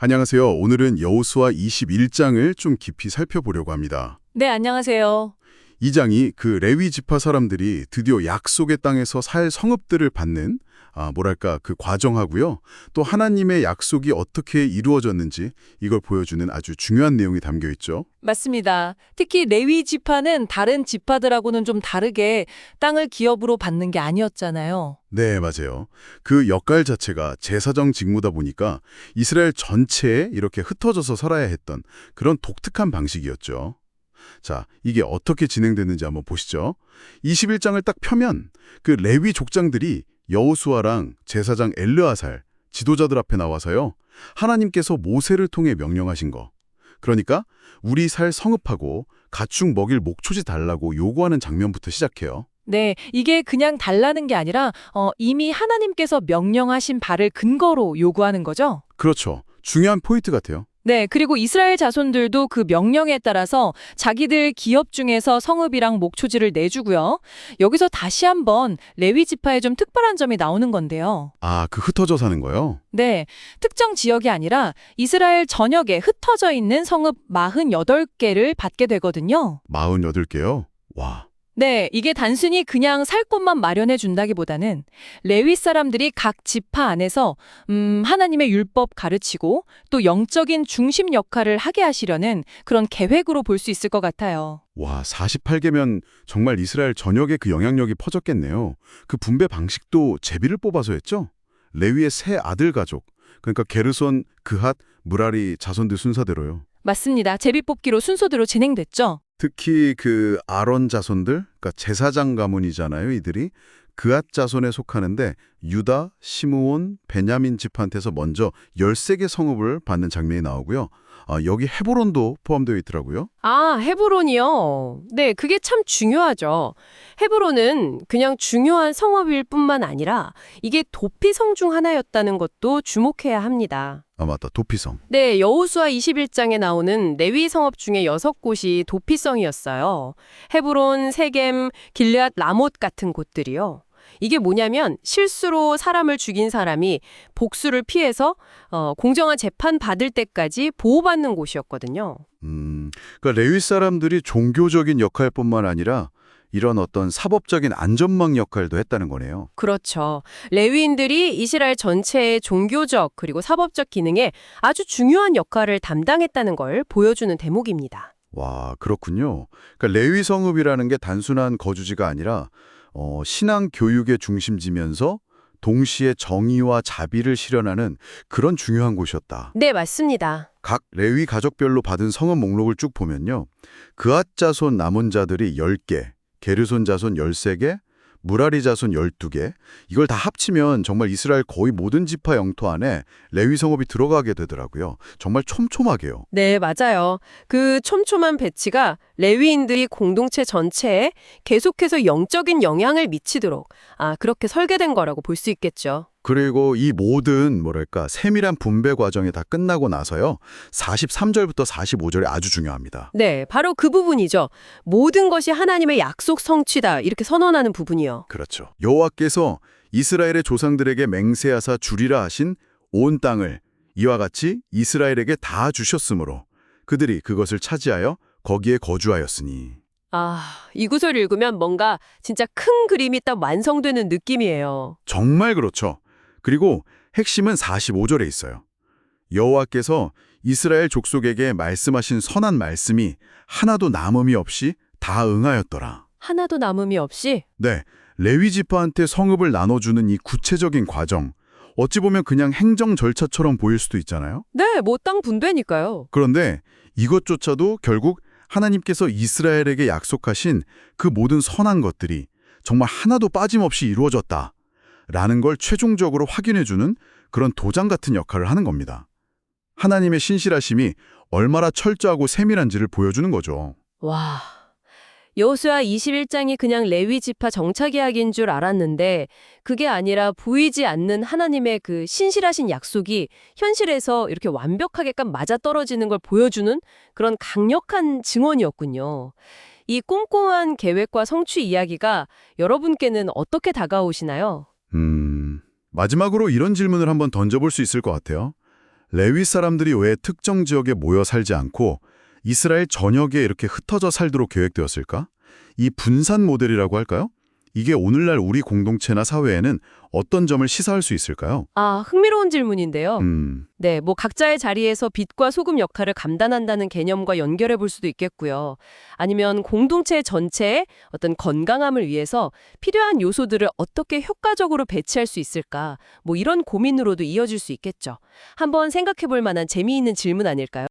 안녕하세요. 오늘은 여호수아 21장을 좀 깊이 살펴보려고 합니다. 네, 안녕하세요. 이 장이 그 레위 지파 사람들이 드디어 약속의 땅에서 살 성읍들을 받는 그 과정하고요. 또 하나님의 약속이 어떻게 이루어졌는지 이걸 보여주는 아주 중요한 내용이 담겨 있죠. 맞습니다. 특히 레위 지파는 다른 지파들하고는 좀 다르게 땅을 기업으로 받는 게 아니었잖아요. 네, 맞아요. 그 역할 자체가 제사장 직무다 보니까 이스라엘 전체에 이렇게 흩어져서 살아야 했던 그런 독특한 방식이었죠. 자, 이게 어떻게 진행됐는지 한번 보시죠. 21장을 딱 펴면 그 레위 족장들이 여호수아랑 제사장 엘르아살, 지도자들 앞에 나와서요. 하나님께서 모세를 통해 명령하신 거. 그러니까 우리 살 성읍하고 가축 먹일 목초지 달라고 요구하는 장면부터 시작해요. 네, 이게 그냥 달라는 게 아니라 이미 하나님께서 명령하신 바를 근거로 요구하는 거죠. 그렇죠. 중요한 포인트 같아요. 네, 그리고 이스라엘 자손들도 그 명령에 따라서 자기들 기업 중에서 성읍이랑 목초지를 내주고요. 여기서 다시 한번 레위 지파에 좀 특별한 점이 나오는 건데요. 그 흩어져 사는 거요? 네, 특정 지역이 아니라 이스라엘 전역에 흩어져 있는 성읍 48개를 받게 되거든요. 48개요? 와. 네, 이게 단순히 그냥 살 곳만 마련해 준다기보다는 레위 사람들이 각 지파 안에서 하나님의 율법 가르치고 또 영적인 중심 역할을 하게 하시려는 그런 계획으로 볼 수 있을 것 같아요. 와, 48개면 정말 이스라엘 전역에 그 영향력이 퍼졌겠네요. 그 분배 방식도 제비를 뽑아서 했죠? 레위의 세 아들 가족, 그러니까 게르손, 그핫, 무라리 자손들 순서대로요. 맞습니다. 제비뽑기로 순서대로 진행됐죠. 특히 그 아론 자손들, 그러니까 제사장 가문이잖아요, 이들이. 그앗 자손에 속하는데 유다, 시므온, 베냐민 집한테서 먼저 13개 성읍을 받는 장면이 나오고요. 여기 헤브론도 포함되어 있더라고요. 아, 헤브론이요? 네, 그게 참 중요하죠. 헤브론은 그냥 중요한 성읍일 뿐만 아니라 이게 도피성 중 하나였다는 것도 주목해야 합니다. 맞다. 도피성. 네, 여호수아 21장에 나오는 레위 성읍 중에 6곳이 도피성이었어요. 헤브론, 세겜, 길르앗, 라못 같은 곳들이요. 이게 뭐냐면 실수로 사람을 죽인 사람이 복수를 피해서 공정한 재판 받을 때까지 보호받는 곳이었거든요. 그러니까 레위 사람들이 종교적인 역할뿐만 아니라 이런 어떤 사법적인 안전망 역할도 했다는 거네요. 그렇죠. 레위인들이 이스라엘 전체의 종교적 그리고 사법적 기능에 아주 중요한 역할을 담당했다는 걸 보여주는 대목입니다. 와, 그렇군요. 그러니까 레위 성읍이라는 게 단순한 거주지가 아니라 신앙 교육의 중심지면서 동시에 정의와 자비를 실현하는 그런 중요한 곳이었다. 네, 맞습니다. 각 레위 가족별로 받은 성읍 목록을 쭉 보면요. 그앗 자손 남은 자들이 10개, 게르손 자손 13개, 무라리 자손 12개. 이걸 다 합치면 정말 이스라엘 거의 모든 지파 영토 안에 레위 성읍이 들어가게 되더라고요. 정말 촘촘하게요. 네, 맞아요. 그 촘촘한 배치가 레위인들이 공동체 전체에 계속해서 영적인 영향을 미치도록 그렇게 설계된 거라고 볼 수 있겠죠. 그리고 이 모든 세밀한 분배 과정이 다 끝나고 나서요. 43절부터 45절이 아주 중요합니다. 네, 바로 그 부분이죠. 모든 것이 하나님의 약속 성취다 이렇게 선언하는 부분이요. 그렇죠. 여호와께서 이스라엘의 조상들에게 맹세하사 주리라 하신 온 땅을 이와 같이 이스라엘에게 다 주셨으므로 그들이 그것을 차지하여 거기에 거주하였으니. 이 구절 읽으면 뭔가 진짜 큰 그림이 딱 완성되는 느낌이에요. 정말 그렇죠. 그리고 핵심은 45절에 있어요. 여호와께서 이스라엘 족속에게 말씀하신 선한 말씀이 하나도 남음이 없이 다 응하였더라. 하나도 남음이 없이? 네, 레위 지파한테 성읍을 나눠주는 이 구체적인 과정, 어찌 보면 그냥 행정 절차처럼 보일 수도 있잖아요. 네, 뭐 땅 분배니까요. 그런데 이것조차도 결국 하나님께서 이스라엘에게 약속하신 그 모든 선한 것들이 정말 하나도 빠짐없이 이루어졌다. 라는 걸 최종적으로 확인해주는 그런 도장 같은 역할을 하는 겁니다. 하나님의 신실하심이 얼마나 철저하고 세밀한지를 보여주는 거죠. 와, 여호수아 21장이 그냥 레위 지파 정착 이야기인 줄 알았는데 그게 아니라 보이지 않는 하나님의 그 신실하신 약속이 현실에서 이렇게 완벽하게끔 맞아떨어지는 걸 보여주는 그런 강력한 증언이었군요. 이 꼼꼼한 계획과 성취 이야기가 여러분께는 어떻게 다가오시나요? 마지막으로 이런 질문을 한번 던져볼 수 있을 것 같아요. 레위 사람들이 왜 특정 지역에 모여 살지 않고 이스라엘 전역에 이렇게 흩어져 살도록 계획되었을까? 이 분산 모델이라고 할까요? 이게 오늘날 우리 공동체나 사회에는 어떤 점을 시사할 수 있을까요? 아, 흥미로운 질문인데요. 음, 네, 뭐 각자의 자리에서 빛과 소금 역할을 감당한다는 개념과 연결해 볼 수도 있겠고요. 아니면 공동체 전체의 어떤 건강함을 위해서 필요한 요소들을 어떻게 효과적으로 배치할 수 있을까? 뭐 이런 고민으로도 이어질 수 있겠죠. 한번 생각해 볼 만한 재미있는 질문 아닐까요?